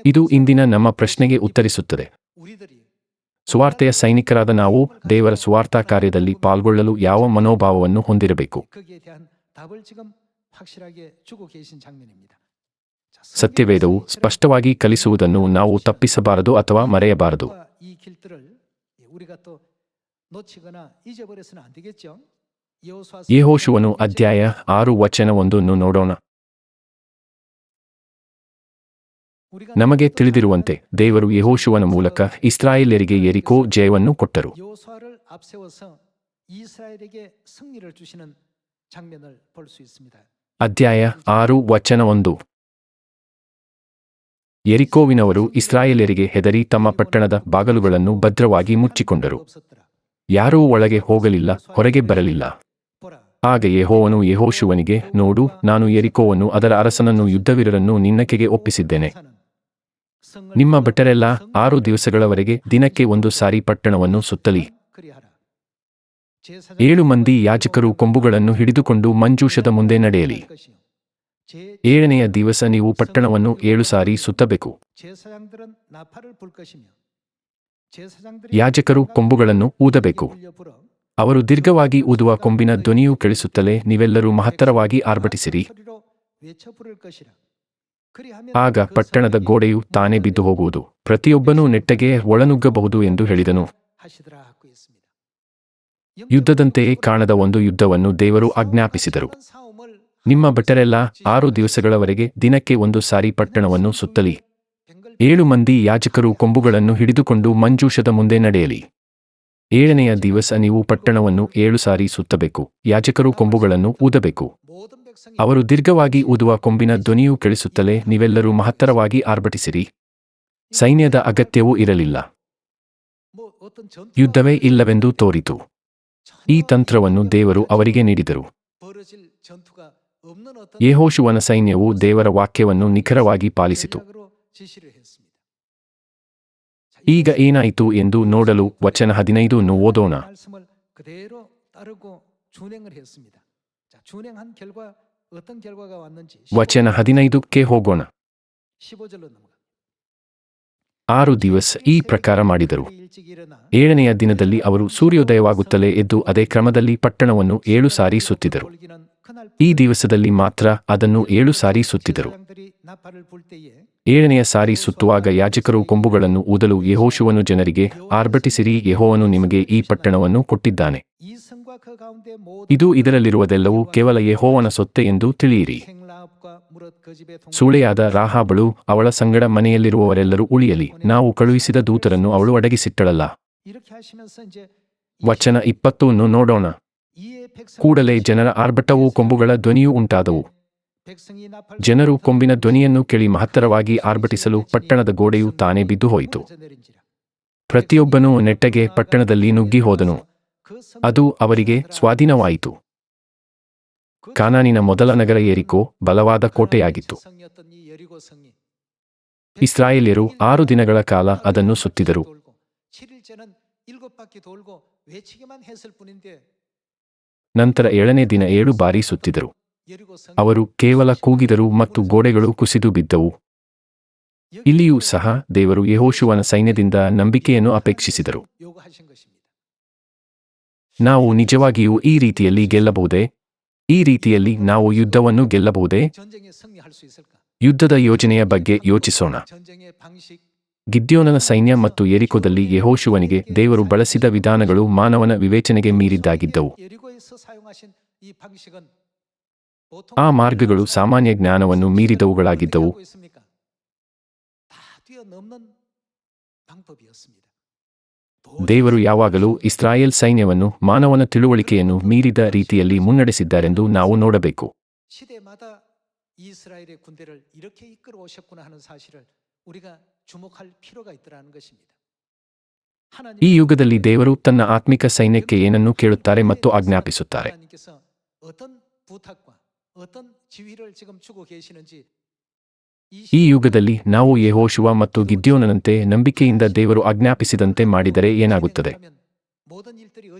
ಇದು ಇಂದಿನ ನಮ್ಮ ಪ್ರಶ್ನೆಗೆ ಉತ್ತರಿಸುತ್ತದೆ. ಸುವಾರ್ತೆಯ ಸೈನಿಕರಾದ ನಾವು ದೇವರ ಸುವಾರ್ತಾ ಕಾರ್ಯದಲ್ಲಿ ಪಾಲ್ಗೊಳ್ಳಲು ಯಾವ ಮನೋಭಾವವನ್ನು ಹೊಂದಿರಬೇಕು? ಸತ್ಯವೇದವು ಸ್ಪಷ್ಟವಾಗಿ ಕಲಿಸುವುದನ್ನು ನಾವು ತಪ್ಪಿಸಬಾರದು ಅಥವಾ ಮರೆಯಬಾರದು. ಯೆಹೋಶುವನು ಅಧ್ಯಾಯ 6 ವಚನ 1 ನೋಡೋಣ. ನಮಗೆ ತಿಳಿದಿರುವಂತೆ ದೇವರು ಯೆಹೋಶುವನ ಮೂಲಕ ಇಸ್ರಾಯೇಲ್ಯರಿಗೆ ಯೆರಿಕೋ ಜಯವನ್ನು ಕೊಟ್ಟರು. ಅಧ್ಯಾಯ 6 ವಚನ 1. ಯೆರಿಕೋವಿನವರು ಇಸ್ರಾಯೇಲ್ಯರಿಗೆ ಹೆದರಿ ತಮ್ಮ ಪಟ್ಟಣದ ಬಾಗಲುಗಳನ್ನು ಭದ್ರವಾಗಿ ಮುಚ್ಚಿಕೊಂಡರು. ಯಾರೂ ಒಳಗೆ ಹೋಗಲಿಲ್ಲ, ಹೊರಗೆ ಬರಲಿಲ್ಲ. ಆಗ ಯೆಹೋವನು ಯೆಹೋಶುವನಿಗೆ, ನೋಡು, ನಾನು ಯೆರಿಕೋವನ್ನು ಅದರ ಅರಸನನ್ನು ಯುದ್ಧವೀರರನ್ನು ನಿನ್ನ ಕೈಗೆ ಒಪ್ಪಿಸಿದ್ದೇನೆ. ನಿಮ್ಮ ಭಟರೆಲ್ಲ 6 ದಿವಸಗಳವರೆಗೆ ದಿನಕ್ಕೆ 1 ಸಾರಿ ಪಟ್ಟಣವನ್ನು ಸುತ್ತಲಿ. 7 ಮಂದಿ ಯಾಜಕರು ಕೊಂಬುಗಳನ್ನು ಹಿಡಿದುಕೊಂಡು ಮಂಜೂಷದ ಮುಂದೆ ನಡೆಯಲಿ. 7ನೆಯ ದಿವಸ ನೀವು ಪಟ್ಟಣವನ್ನು 7 ಸಾರಿ ಸುತ್ತಬೇಕು. ಯಾಜಕರು ಕೊಂಬುಗಳನ್ನು ಊದಬೇಕು. ಅವರು ದೀರ್ಘವಾಗಿ ಊದುವ ಕೊಂಬಿನ ಧ್ವನಿಯು ಕೇಳಿಸುತ್ತಲೇ ನೀವೆಲ್ಲರೂ ಮಹತ್ತರವಾಗಿ ಆರ್ಭಟಿಸಿರಿ. ಆಗ ಪಟ್ಟಣದ ಗೋಡೆಯು ತಾನೇ ಬಿದ್ದು ಹೋಗುವುದು. ಪ್ರತಿಯೊಬ್ಬನೂ ನೆಟ್ಟಗೆ ಒಳನುಗ್ಗಬಹುದು ಎಂದು ಹೇಳಿದನು. ಯುದ್ಧದಂತೆಯೇ ಕಾಣದ ಒಂದು ಯುದ್ಧವನ್ನು ದೇವರು ಆಜ್ಞಾಪಿಸಿದರು. ನಿಮ್ಮ ಭಟರೆಲ್ಲ 6 ದಿವಸಗಳವರೆಗೆ ದಿನಕ್ಕೆ 1 ಸಾರಿ ಪಟ್ಟಣವನ್ನು ಸುತ್ತಲಿ. 7 ಮಂದಿ ಯಾಜಕರು ಕೊಂಬುಗಳನ್ನು ಹಿಡಿದುಕೊಂಡು ಮಂಜೂಷದ ಮುಂದೆ ನಡೆಯಲಿ. 7ನೆಯ ದಿವಸ ನೀವು ಪಟ್ಟಣವನ್ನು 7 ಸಾರಿ ಸುತ್ತಬೇಕು. ಯಾಜಕರು ಕೊಂಬುಗಳನ್ನು ಊದಬೇಕು. ಅವರು ದೀರ್ಘವಾಗಿ ಊದುವ ಕೊಂಬಿನ ಧ್ವನಿಯು ಕೇಳಿಸುತ್ತಲೇ ನೀವೆಲ್ಲರೂ ಮಹತ್ತರವಾಗಿ ಆರ್ಭಟಿಸಿರಿ. ಸೈನ್ಯದ ಅಗತ್ಯವೂ ಇರಲಿಲ್ಲ. ಯುದ್ಧವೇ ಇಲ್ಲವೆಂದು ತೋರಿತು. ಈ ತಂತ್ರವನ್ನು ದೇವರು ಅವರಿಗೆ ನೀಡಿದರು. ಯೆಹೋಶುವನ ಸೈನ್ಯವು ದೇವರ ವಾಕ್ಯವನ್ನು ನಿಖರವಾಗಿ ಪಾಲಿಸಿತು. ಈಗ ಏನಾಯಿತು ಎಂದು ನೋಡಲು ವಚನ 15 ಓದೋಣ. ವಚನ 15ಕ್ಕೆ ಹೋಗೋಣ. 6 ದಿವಸ ಈ ಪ್ರಕಾರ ಮಾಡಿದರು. 7ನೆಯ ದಿನದಲ್ಲಿ ಅವರು ಸೂರ್ಯೋದಯವಾಗುತ್ತಲೇ ಎದ್ದು ಅದೇ ಕ್ರಮದಲ್ಲಿ ಪಟ್ಟಣವನ್ನು 7 ಸಾರಿ ಸುತ್ತಿದರು. ಈ ದಿವಸದಲ್ಲಿ ಮಾತ್ರ ಅದನ್ನು 7 ಸಾರಿ ಸುತ್ತಿದರು. 7ನೆಯ ಸಾರಿ ಸುತ್ತುವಾಗ ಯಾಜಕರು ಕೊಂಬುಗಳನ್ನು ಊದಲು ಯೆಹೋಶುವನು ಜನರಿಗೆ, ಆರ್ಭಟಿಸಿರಿ, ಯೆಹೋವನು ನಿಮಗೆ ಈ ಪಟ್ಟಣವನ್ನು ಕೊಟ್ಟಿದ್ದಾನೆ. ಇದು ಇದರಲ್ಲಿರುವುದೆಲ್ಲವೂ ಕೇವಲ ಯೆಹೋವನ ಸೊತ್ತೆ ಎಂದು ತಿಳಿಯಿರಿ. ಸೂಳೆಯಾದ ರಾಹಾಬಳು ಅವಳ ಸಂಗಡ ಮನೆಯಲ್ಲಿರುವವರೆಲ್ಲರೂ ಉಳಿಯಲಿ. ನಾವು ಕಳುಹಿಸಿದ ದೂತರನ್ನು ಅವಳು ಅಡಗಿಸಿಟ್ಟಳಲ್ಲ. ವಚನ 20 ನೋಡೋಣ. ಕೂಡಲೇ ಜನರ ಆರ್ಭಟವೂ ಕೊಂಬುಗಳ ಧ್ವನಿಯೂ ಉಂಟಾದವು. ಜನರು ಕೊಂಬಿನ ಧ್ವನಿಯನ್ನು ಕೇಳಿ ಮಹತ್ತರವಾಗಿ ಆರ್ಭಟಿಸಲು ಪಟ್ಟಣದ ಗೋಡೆಯು ತಾನೇ ಬಿದ್ದು ಹೋಯಿತು. ಪ್ರತಿಯೊಬ್ಬನೂ ನೆಟ್ಟಗೆ ಪಟ್ಟಣದಲ್ಲಿ ನುಗ್ಗಿ ಹೋದನು. ಅದು ಅವರಿಗೆ ಸ್ವಾಧೀನವಾಯಿತು. ಕಾನಾನಿನ ಮೊದಲ ನಗರ ಯೆರಿಕೋ ಬಲವಾದ ಕೋಟೆಯಾಗಿತ್ತು. ಇಸ್ರಾಯೇಲ್ಯರು 6 ದಿನಗಳ ಕಾಲ ಅದನ್ನು ಸುತ್ತಿದರು. ನಂತರ 7ನೇ ದಿನ 7 ಬಾರಿ ಸುತ್ತಿದರು. ಅವರು ಕೇವಲ ಕೂಗಿದರು ಮತ್ತು ಗೋಡೆಗಳು ಕುಸಿದು ಬಿದ್ದವು. ಇಲ್ಲಿಯೂ ಸಹ ದೇವರು ಯೆಹೋಶುವನ ಸೈನ್ಯದಿಂದ ನಂಬಿಕೆಯನ್ನು ಅಪೇಕ್ಷಿಸಿದರು. ನಾವು ನಿಜವಾಗಿಯೂ ಈ ರೀತಿಯಲ್ಲಿ ಗೆಲ್ಲಬಹುದೇ? ಈ ರೀತಿಯಲ್ಲಿ ನಾವು ಯುದ್ಧವನ್ನು ಗೆಲ್ಲಬಹುದೇ? ಯುದ್ಧದ ಯೋಜನೆಯ ಬಗ್ಗೆ ಯೋಚಿಸೋಣ. ಗಿದ್ಯೋನನ ಸೈನ್ಯ ಮತ್ತು ಯೆರಿಕೋದಲ್ಲಿ ಯೆಹೋಶುವನಿಗೆ ದೇವರು ಬಳಸಿದ ವಿಧಾನಗಳು ಮಾನವನ ವಿವೇಚನೆಗೆ ಮೀರಿದ್ದಾಗಿದ್ದವು. ಆ ಮಾರ್ಗಗಳು ಸಾಮಾನ್ಯ ಜ್ಞಾನವನ್ನು ಮೀರಿದವುಗಳಾಗಿದ್ದವು. ದೇವರು ಯಾವಾಗಲೂ ಇಸ್ರಾಯೇಲ್ ಸೈನ್ಯವನ್ನು ಮಾನವನ ತಿಳುವಳಿಕೆಯನ್ನು ಮೀರಿದ ರೀತಿಯಲ್ಲಿ ಮುನ್ನಡೆಸಿದ್ದಾರೆಂದು ನಾವು ನೋಡಬೇಕು. ಈ ಯುಗದಲ್ಲಿ ದೇವರು ತನ್ನ ಆತ್ಮಿಕ ಸೈನ್ಯಕ್ಕೆ ಏನನ್ನು ಕೇಳುತ್ತಾರೆ ಮತ್ತು ಆಜ್ಞಾಪಿಸುತ್ತಾರೆ? ಈ ಯುಗದಲ್ಲಿ ನಾವು ಯೆಹೋಶುವ ಮತ್ತು ಗಿದ್ಯೋನನಂತೆ ನಂಬಿಕೆಯಿಂದ ದೇವರು ಆಜ್ಞಾಪಿಸಿದಂತೆ ಮಾಡಿದರೆ ಏನಾಗುತ್ತದೆ?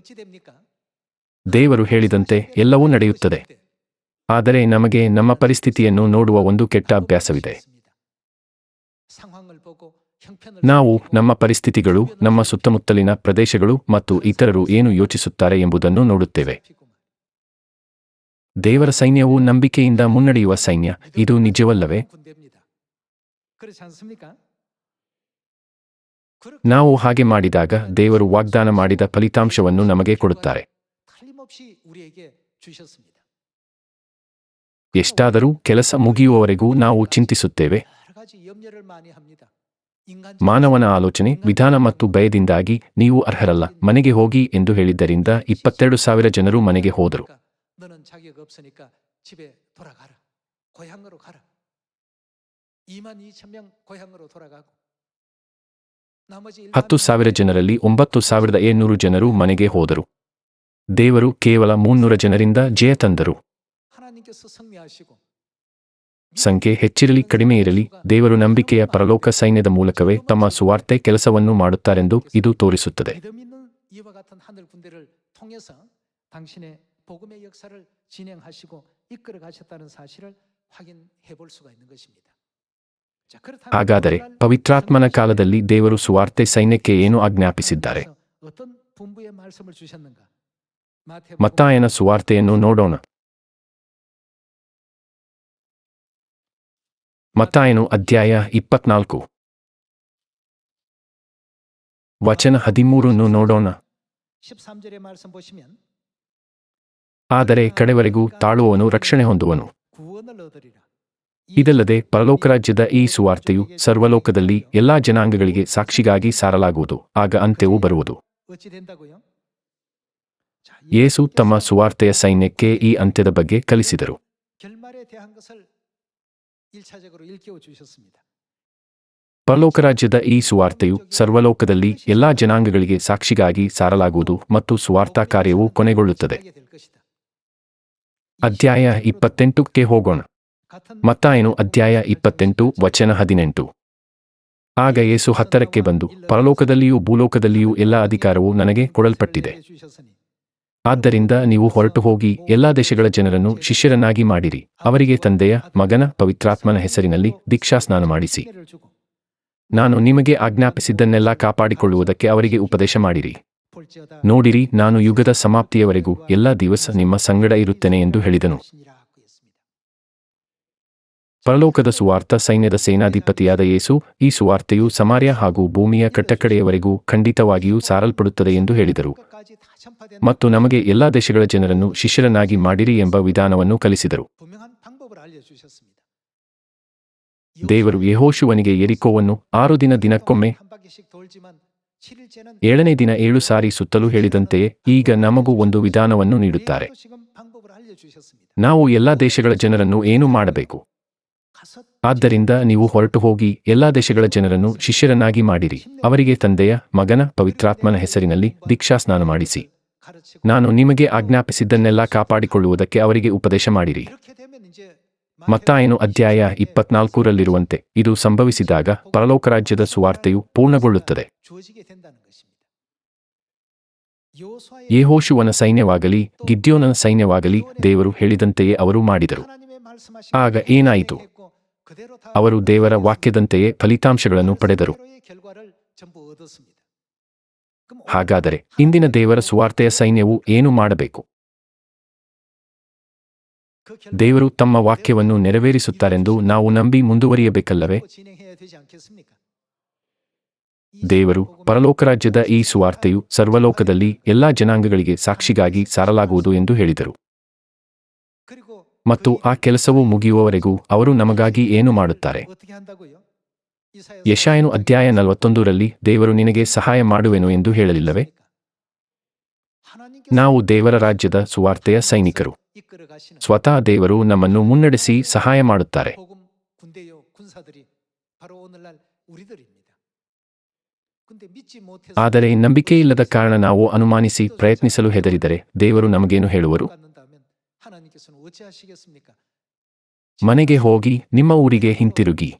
ದೇವರು ಹೇಳಿದಂತೆ ಎಲ್ಲವೂ ನಡೆಯುತ್ತದೆ. ಆದರೆ ನಮಗೆ ನಮ್ಮ ಪರಿಸ್ಥಿತಿಯನ್ನು ನೋಡುವ ಒಂದು ಕೆಟ್ಟ ಅಭ್ಯಾಸವಿದೆ. ನಾವು ನಮ್ಮ ಪರಿಸ್ಥಿತಿಗಳು, ನಮ್ಮ ಸುತ್ತಮುತ್ತಲಿನ ಪ್ರದೇಶಗಳು ಮತ್ತು ಇತರರು ಏನು ಯೋಚಿಸುತ್ತಾರೆ ಎಂಬುದನ್ನು ನೋಡುತ್ತೇವೆ. ದೇವರ ಸೈನ್ಯವು ನಂಬಿಕೆಯಿಂದ ಮುನ್ನಡೆಯುವ ಸೈನ್ಯ. ಇದು ನಿಜವಲ್ಲವೇ? ನಾವು ಹಾಗೆ ಮಾಡಿದಾಗ ದೇವರು ವಾಗ್ದಾನ ಮಾಡಿದ ಫಲಿತಾಂಶವನ್ನು ನಮಗೆ ಕೊಡುತ್ತಾರೆ. ಎಷ್ಟಾದರೂ ಕೆಲಸ ಮುಗಿಯುವವರೆಗೂ ನಾವು ಚಿಂತಿಸುತ್ತೇವೆ. ಮಾನವನ ಆಲೋಚನೆ, ವಿಧಾನ ಮತ್ತು ಭಯದಿಂದಾಗಿ ನೀವು ಅರ್ಹರಲ್ಲ, ಮನೆಗೆ ಹೋಗಿ ಎಂದು ಹೇಳಿದ್ದರಿಂದ 22,000 ಜನರು ಮನೆಗೆ ಹೋದರು. 10,000 ಜನರಲ್ಲಿ 9,700 ಜನರು ಮನೆಗೆ ಹೋದರು. ದೇವರು ಕೇವಲ 300 ಜನರಿಂದ ಜಯ ತಂದರು. 하나님께서 승리하시고 ಸಂಖ್ಯೆ ಹೆಚ್ಚಿರಲಿ ಕಡಿಮೆ ಇರಲಿ, ದೇವರು ನಂಬಿಕೆಯ ಪರಲೋಕ ಸೈನ್ಯದ ಮೂಲಕವೇ ತಮ್ಮ ಸುವಾರ್ತೆ ಕೆಲಸವನ್ನು ಮಾಡುತ್ತಾರೆಂದು ಇದು ತೋರಿಸುತ್ತದೆ. 믿음 있는 이와 같은 하늘 군대를 통해서 당신의 복음의 역사를 진행하시고 이끌어 가셨다는 사실을 확인해 볼 수가 있는 것입니다. 자, 그렇다면 ಹಾಗಾದರೆ ಪವಿತ್ರಾತ್ಮನ ಕಾಲದಲ್ಲಿ ದೇವರು ಸುವಾರ್ತೆ ಸೈನ್ಯಕ್ಕೆ ಏನು ಆಜ್ಞಾಪಿಸಿದ್ದಾರೆ? 어떤 분부의 말씀을 주셨는가? ಮತ್ತಾಯನ ಸುವಾರ್ತೆಯನ್ನು ನೋಡೋಣ. ಮತ್ತಾಯನು ಅಧ್ಯಾಯ 24 ವಚನ 13 ನೋಡೋಣ. 13절의 말씀 보시면 ಆದರೆ ಕಡೆವರೆಗೂ ತಾಳುವವನು ರಕ್ಷಣೆ ಹೊಂದುವನು. 구원을 얻으리라. ಇದಲ್ಲದೆ ಪರಲೋಕರಾಜ್ಯದ ಈ ಸುವಾರ್ತೆಯು ಸರ್ವಲೋಕದಲ್ಲಿ ಎಲ್ಲಾ ಜನಾಂಗಗಳಿಗೆ ಸಾಕ್ಷಿಗಾಗಿ ಸಾರಲಾಗುವುದು. ಆಗ ಅಂತ್ಯವು ಬರುವುದು. 어찌 된다고요? 자, ಯೇಸು ತಮ್ಮ ಸುವಾರ್ತೆಯ ಸೈನ್ಯಕ್ಕೆ ಈ ಅಂತ್ಯದ ಬಗ್ಗೆ ಕಲಿಸಿದರು. 결말에 대한 것을 1차적으로 일깨워 주셨습니다. ಪರಲೋಕರಾಜ್ಯದ ಈ ಸುವಾರ್ತೆಯು ಸರ್ವಲೋಕದಲ್ಲಿ ಎಲ್ಲಾ ಜನಾಂಗಗಳಿಗೆ ಸಾಕ್ಷಿಗಾಗಿ ಸಾರಲಾಗುವುದು ಮತ್ತು ಸುವಾರ್ತಾ ಕಾರ್ಯವು ಕೊನೆಗೊಳ್ಳುತ್ತದೆ. 하게 될 것이다. ಅಧ್ಯಾಯ 28ಕ್ಕೆ ಹೋಗೋಣ. 같은 ಮತ್ತಾಯನು ಅಧ್ಯಾಯ 28 ವಚನ 18. ಆಗ ಯೇಸು ಹತ್ತರಕ್ಕೆ ಬಂದು, ಪರಲೋಕದಲ್ಲಿಯೂ ಭೂಲೋಕದಲ್ಲಿಯೂ ಎಲ್ಲ ಅಧಿಕಾರವು ನನಗೆ ಕೊಡಲ್ಪಟ್ಟಿದೆ. ಆದ್ದರಿಂದ ನೀವು ಹೊರಟು ಹೋಗಿ ಎಲ್ಲಾ ದೇಶಗಳ ಜನರನ್ನು ಶಿಷ್ಯರನ್ನಾಗಿ ಮಾಡಿರಿ. ಅವರಿಗೆ ತಂದೆಯ, ಮಗನ, ಪವಿತ್ರಾತ್ಮನ ಹೆಸರಿನಲ್ಲಿ ದೀಕ್ಷಾಸ್ನಾನ ಮಾಡಿಸಿ. ನಾನು ನಿಮಗೆ ಆಜ್ಞಾಪಿಸಿದ್ದನ್ನೆಲ್ಲ ಕಾಪಾಡಿಕೊಳ್ಳುವುದಕ್ಕೆ ಅವರಿಗೆ ಉಪದೇಶ ಮಾಡಿರಿ. ನೋಡಿರಿ, ನಾನು ಯುಗದ ಸಮಾಪ್ತಿಯವರೆಗೂ ಎಲ್ಲ ದಿವಸ ನಿಮ್ಮ ಸಂಗಡ ಇರುತ್ತೇನೆ ಎಂದು ಹೇಳಿದನು. ಪರಲೋಕದ ಸುವಾರ್ಥ ಸೈನ್ಯದ ಸೇನಾಧಿಪತಿಯಾದ ಯೇಸು, ಈ ಸುವಾರ್ತೆಯು ಸಮಾರ್ಯ ಹಾಗೂ ಭೂಮಿಯ ಕಟ್ಟಕಡೆಯವರೆಗೂ ಖಂಡಿತವಾಗಿಯೂ ಸಾರಲ್ಪಡುತ್ತದೆ ಎಂದು ಹೇಳಿದರು ಮತ್ತು ನಮಗೆ ಎಲ್ಲಾ ದೇಶಗಳ ಜನರನ್ನು ಶಿಷ್ಯರನ್ನಾಗಿ ಮಾಡಿರಿ ಎಂಬ ವಿಧಾನವನ್ನು ಕಲಿಸಿದರು. ದೇವರು ಯೆಹೋಶುವನಿಗೆ ಯೆರಿಕೋವನ್ನು 6 ದಿನಕ್ಕೊಮ್ಮೆ 7ನೇ ದಿನ 7 ಸಾರಿ ಸುತ್ತಲೂ ಹೇಳಿದಂತೆಯೇ ಈಗ ನಮಗೂ ಒಂದು ವಿಧಾನವನ್ನು ನೀಡುತ್ತಾರೆ. ನಾವು ಎಲ್ಲಾ ದೇಶಗಳ ಜನರನ್ನು ಏನು ಮಾಡಬೇಕು? ಆದ್ದರಿಂದ ನೀವು ಹೊರಟು ಹೋಗಿ ಎಲ್ಲಾ ದೇಶಗಳ ಜನರನ್ನು ಶಿಷ್ಯರನ್ನಾಗಿ ಮಾಡಿರಿ. ಅವರಿಗೆ ತಂದೆಯ, ಮಗನ, ಪವಿತ್ರಾತ್ಮನ ಹೆಸರಿನಲ್ಲಿ ದೀಕ್ಷಾಸ್ನಾನ ಮಾಡಿಸಿ. ನಾನು ನಿಮಗೆ ಆಜ್ಞಾಪಿಸಿದ್ದನ್ನೆಲ್ಲ ಕಾಪಾಡಿಕೊಳ್ಳುವುದಕ್ಕೆ ಅವರಿಗೆ ಉಪದೇಶ ಮಾಡಿರಿ. ಮತ್ತಾಯನು ಅಧ್ಯಾಯ 24ರಲ್ಲಿರುವಂತೆ ಇದು ಸಂಭವಿಸಿದಾಗ ಪರಲೋಕರಾಜ್ಯದ ಸುವಾರ್ತೆಯು ಪೂರ್ಣಗೊಳ್ಳುತ್ತದೆ. ಯೆಹೋಶುವನ ಸೈನ್ಯವಾಗಲಿ ಗಿದ್ಯೋನನ ಸೈನ್ಯವಾಗಲಿ ದೇವರು ಹೇಳಿದಂತೆಯೇ ಅವರು ಮಾಡಿದರು. ಆಗ ಏನಾಯಿತು? ಅವರು ದೇವರ ವಾಕ್ಯದಂತೆಯೇ ಫಲಿತಾಂಶಗಳನ್ನು ಪಡೆದರು. ಹಾಗಾದರೆ ಇಂದಿನ ದೇವರ ಸುವಾರ್ತೆಯ ಸೈನ್ಯವು ಏನು ಮಾಡಬೇಕು? ದೇವರು ತಮ್ಮ ವಾಕ್ಯವನ್ನು ನೆರವೇರಿಸುತ್ತಾರೆಂದು ನಾವು ನಂಬಿ ಮುಂದುವರಿಯಬೇಕಲ್ಲವೇ? ದೇವರು ಪರಲೋಕರಾಜ್ಯದ ಈ ಸುವಾರ್ತೆಯು ಸರ್ವಲೋಕದಲ್ಲಿ ಎಲ್ಲಾ ಜನಾಂಗಗಳಿಗೆ ಸಾಕ್ಷಿಗಾಗಿ ಸಾರಲಾಗುವುದು ಎಂದು ಹೇಳಿದರು. ಮತ್ತು ಆ ಕೆಲಸವು ಮುಗಿಯುವವರೆಗೂ ಅವರು ನಮಗಾಗಿ ಏನು ಮಾಡುತ್ತಾರೆ? ಯೆಶಾಯನು ಅಧ್ಯಾಯ 41ರಲ್ಲಿ ದೇವರು ನಿನಗೆ ಸಹಾಯ ಮಾಡುವೆನು ಎಂದು ಹೇಳಲಿಲ್ಲವೇ? ನಾವು ದೇವರ ರಾಜ್ಯದ ಸುವಾರ್ತೆಯ ಸೈನಿಕರು. ಸ್ವತಃ ದೇವರು ನಮ್ಮನ್ನು ಮುನ್ನಡೆಸಿ ಸಹಾಯ ಮಾಡುತ್ತಾರೆ. ಆದರೆ ನಂಬಿಕೆಯಿಲ್ಲದ ಕಾರಣ ನಾವು ಅನುಮಾನಿಸಿ ಪ್ರಯತ್ನಿಸಲು ಹೆದರಿದರೆ ದೇವರು ನಮಗೇನು ಹೇಳುವರು? ಮನೆಗೆ ಹೋಗಿ ನಿಮ್ಮ ಊರಿಗೆ ಹಿಂತಿರುಗಿ.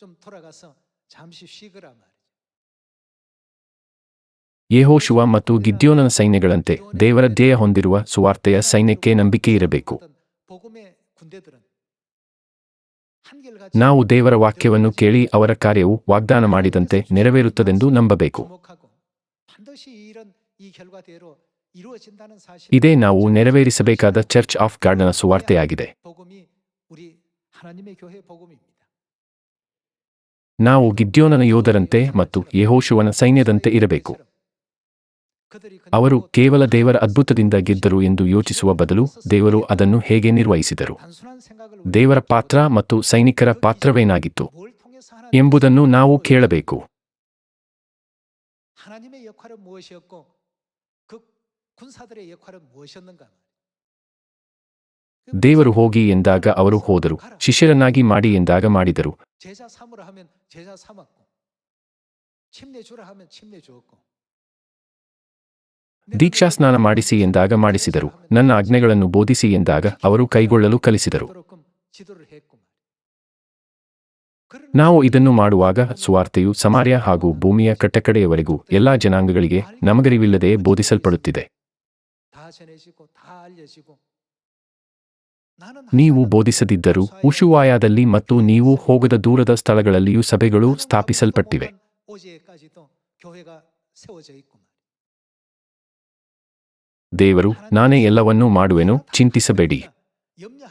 ಯೆಹೋಶುವ ಮತ್ತು ಗಿದ್ಯೋನನ ಸೈನ್ಯಗಳಂತೆ ದೇವರ ಧ್ಯೇಯ ಹೊಂದಿರುವ ಸುವಾರ್ತೆಯ ಸೈನ್ಯಕ್ಕೆ ನಂಬಿಕೆ ಇರಬೇಕು. ನಾವು ದೇವರ ವಾಕ್ಯವನ್ನು ಕೇಳಿ ಅವರ ಕಾರ್ಯವು ವಾಗ್ದಾನ ಮಾಡಿದಂತೆ ನೆರವೇರುತ್ತದೆಂದು ನಂಬಬೇಕು. ಇದೇ ನಾವು ನೆರವೇರಿಸಬೇಕಾದ ಚರ್ಚ್ ಆಫ್ ಗಾಡ್ನ ಸುವಾರ್ತೆಯಾಗಿದೆ. ನಾವು ಗಿದ್ಯೋನನ ಯೋಧರಂತೆ ಮತ್ತು ಯೆಹೋಶುವನ ಸೈನ್ಯದಂತೆ ಇರಬೇಕು. ಅವರು ಕೇವಲ ದೇವರ ಅದ್ಭುತದಿಂದ ಗೆದ್ದರು ಎಂದು ಯೋಚಿಸುವ ಬದಲು ದೇವರು ಅದನ್ನು ಹೇಗೆ ನಿರ್ವಹಿಸಿದರು, ದೇವರ ಪಾತ್ರ ಮತ್ತು ಸೈನಿಕರ ಪಾತ್ರವೇನಾಗಿತ್ತು ಎಂಬುದನ್ನು ನಾವು ಕೇಳಬೇಕು. ದೇವರು ಹೋಗಿ ಎಂದಾಗ ಅವರು ಹೋದರು, ಶಿಷ್ಯರನ್ನಾಗಿ ಮಾಡಿ ಎಂದಾಗ ಮಾಡಿದರು. ದೀಕ್ಷಾಸ್ನಾನ ಮಾಡಿಸಿ ಎಂದಾಗ ಮಾಡಿಸಿದರು. ನನ್ನ ಆಜ್ಞೆಗಳನ್ನು ಬೋಧಿಸಿ ಎಂದಾಗ ಅವರು ಕೈಗೊಳ್ಳಲು ಕಲಿಸಿದರು. ನಾವು ಇದನ್ನು ಮಾಡುವಾಗ ಸುವಾರ್ತೆಯು ಸಮಾರ್ಯ ಹಾಗೂ ಭೂಮಿಯ ಕಟ್ಟಕಡೆಯವರೆಗೂ ಎಲ್ಲಾ ಜನಾಂಗಗಳಿಗೆ ನಮಗರಿವಿಲ್ಲದೆ ಬೋಧಿಸಲ್ಪಡುತ್ತಿದೆ. ನೀವು ಬೋಧಿಸದಿದ್ದರೂ ಉಶುವಾಯದಲ್ಲಿ ಮತ್ತು ನೀವು ಹೋಗದ ದೂರದ ಸ್ಥಳಗಳಲ್ಲಿಯೂ ಸಭೆಗಳು ಸ್ಥಾಪಿಸಲ್ಪಟ್ಟಿವೆ. ದೇವರು, ನಾನೇ ಎಲ್ಲವನ್ನೂ ಮಾಡುವೆನು, ಚಿಂತಿಸಬೇಡಿ.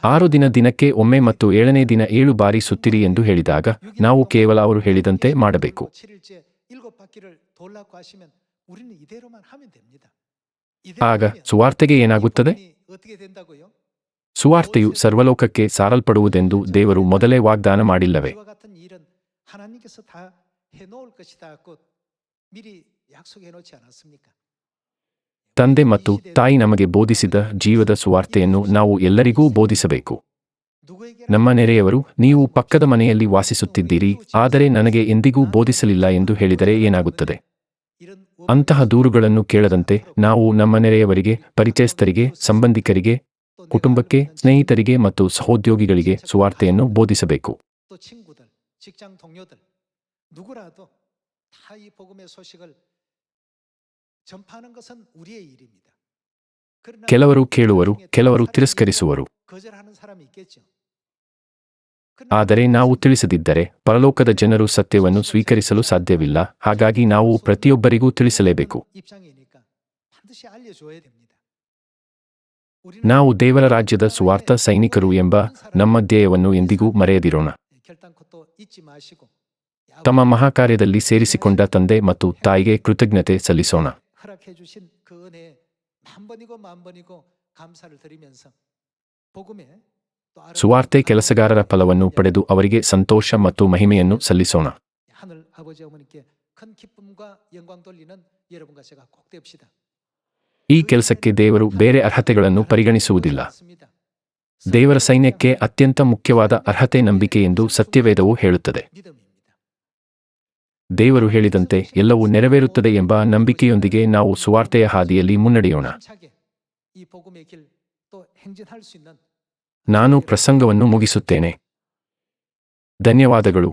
6 ದಿನಕ್ಕೆ ಒಮ್ಮೆ ಮತ್ತು 7ನೇ ದಿನ 7 ಬಾರಿ ಸುತ್ತಿರಿ ಎಂದು ಹೇಳಿದಾಗ ನಾವು ಕೇವಲ ಅವರು ಹೇಳಿದಂತೆ ಮಾಡಬೇಕು. ಆಗ ಸುವಾರ್ತೆಗೆ ಏನಾಗುತ್ತದೆ? ಸುವಾರ್ತೆಯು ಸರ್ವಲೋಕಕ್ಕೆ ಸಾರಲ್ಪಡುವುದೆಂದು ದೇವರು ಮೊದಲೇ ವಾಗ್ದಾನ ಮಾಡಿಲ್ಲವೇ? ತಂದೆ ಮತ್ತು ತಾಯಿ ನಮಗೆ ಬೋಧಿಸಿದ ಜೀವದ ಸುವಾರ್ತೆಯನ್ನು ನಾವು ಎಲ್ಲರಿಗೂ ಬೋಧಿಸಬೇಕು. ನಮ್ಮ ನೆರೆಯವರು, ನೀವು ಪಕ್ಕದ ಮನೆಯಲ್ಲಿ ವಾಸಿಸುತ್ತಿದ್ದೀರಿ, ಆದರೆ ನನಗೆ ಎಂದಿಗೂ ಬೋಧಿಸಲಿಲ್ಲ ಎಂದು ಹೇಳಿದರೆ ಏನಾಗುತ್ತದೆ? ಅಂತಹ ದೂರುಗಳನ್ನು ಕೇಳದಂತೆ ನಾವು ನಮ್ಮ ನೆರೆಯವರಿಗೆ, ಪರಿಚಯಸ್ಥರಿಗೆ, ಸಂಬಂಧಿಕರಿಗೆ, ಕುಟುಂಬಕ್ಕೆ, ಸ್ನೇಹಿತರಿಗೆ ಮತ್ತು ಸಹೋದ್ಯೋಗಿಗಳಿಗೆ ಸುವಾರ್ತೆಯನ್ನು ಬೋಧಿಸಬೇಕು. ಕೆಲವರು ಕೇಳುವರು, ಕೆಲವರು ತಿರಸ್ಕರಿಸುವರು. ಆದರೆ ನಾವು ತಿಳಿಸದಿದ್ದರೆ ಪರಲೋಕದ ಜನರು ಸತ್ಯವನ್ನು ಸ್ವೀಕರಿಸಲು ಸಾಧ್ಯವಿಲ್ಲ. ಹಾಗಾಗಿ ನಾವು ಪ್ರತಿಯೊಬ್ಬರಿಗೂ ತಿಳಿಸಲೇಬೇಕು. ನಾವು ದೇವರ ರಾಜ್ಯದ ಸುವಾರ್ಥ ಸೈನಿಕರು ಎಂಬ ನಮ್ಮ ಧ್ಯೇಯವನ್ನು ಎಂದಿಗೂ ಮರೆಯದಿರೋಣ. ತಮ್ಮ ಮಹಾಕಾರ್ಯದಲ್ಲಿ ಸೇರಿಸಿಕೊಂಡ ತಂದೆ ಮತ್ತು ತಾಯಿಗೆ ಕೃತಜ್ಞತೆ ಸಲ್ಲಿಸೋಣ. ಸುವಾರ್ತೆ ಕೆಲಸಗಾರರ ಫಲವನ್ನು ಪಡೆದು ಅವರಿಗೆ ಸಂತೋಷ ಮತ್ತು ಮಹಿಮೆಯನ್ನು ಸಲ್ಲಿಸೋಣ. ಈ ಕೆಲಸಕ್ಕೆ ದೇವರು ಬೇರೆ ಅರ್ಹತೆಗಳನ್ನು ಪರಿಗಣಿಸುವುದಿಲ್ಲ. ದೇವರ ಸೈನ್ಯಕ್ಕೆ ಅತ್ಯಂತ ಮುಖ್ಯವಾದ ಅರ್ಹತೆ ನಂಬಿಕೆ ಎಂದು ಸತ್ಯವೇದವು ಹೇಳುತ್ತದೆ. ದೇವರು ಹೇಳಿದಂತೆ ಎಲ್ಲವೂ ನೆರವೇರುತ್ತದೆ ಎಂಬ ನಂಬಿಕೆಯೊಂದಿಗೆ ನಾವು ಸುವಾರ್ತೆಯ ಹಾದಿಯಲ್ಲಿ ಮುನ್ನಡೆಯೋಣ. ನಾನು ಪ್ರಸಂಗವನ್ನು ಮುಗಿಸುತ್ತೇನೆ. ಧನ್ಯವಾದಗಳು.